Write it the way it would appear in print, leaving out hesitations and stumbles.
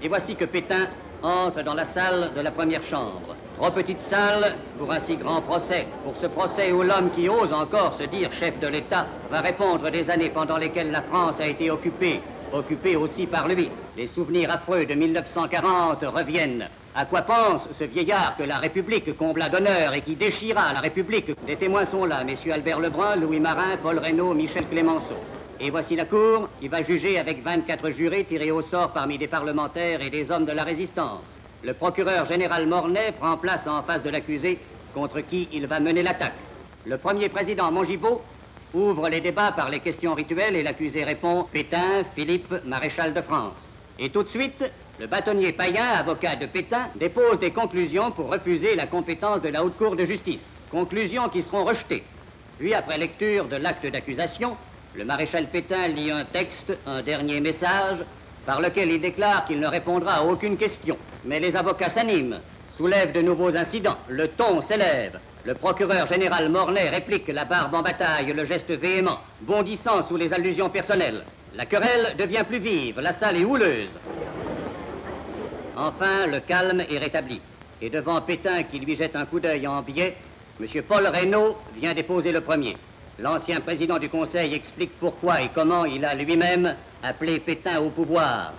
Et voici que Pétain entre dans la salle de la première chambre. Trop petite salle pour un si grand procès. Pour ce procès où l'homme qui ose encore se dire chef de l'État va répondre des années pendant lesquelles la France a été occupée aussi par lui. Les souvenirs affreux de 1940 reviennent. À quoi pense ce vieillard que la République combla d'honneur et qui déchira la République? Des témoins sont là, messieurs Albert Lebrun, Louis Marin, Paul Reynaud, Michel Clémenceau. Et voici la cour qui va juger avec 24 jurés tirés au sort parmi des parlementaires et des hommes de la résistance. Le procureur général Mornay prend place en face de l'accusé contre qui il va mener l'attaque. Le premier président Mongibaud ouvre les débats par les questions rituelles et l'accusé répond « Pétain, Philippe, maréchal de France ». Et tout de suite, le bâtonnier Payen, avocat de Pétain, dépose des conclusions pour refuser la compétence de la Haute Cour de justice. Conclusions qui seront rejetées. Puis, après lecture de l'acte d'accusation, le maréchal Pétain lit un texte, un dernier message, par lequel il déclare qu'il ne répondra à aucune question. Mais les avocats s'animent, soulèvent de nouveaux incidents, le ton s'élève. Le procureur général Mornay réplique, la barbe en bataille, le geste véhément, bondissant sous les allusions personnelles. La querelle devient plus vive, la salle est houleuse. Enfin, le calme est rétabli. Et devant Pétain qui lui jette un coup d'œil en biais, M. Paul Reynaud vient déposer le premier. L'ancien président du Conseil explique pourquoi et comment il a lui-même appelé Pétain au pouvoir.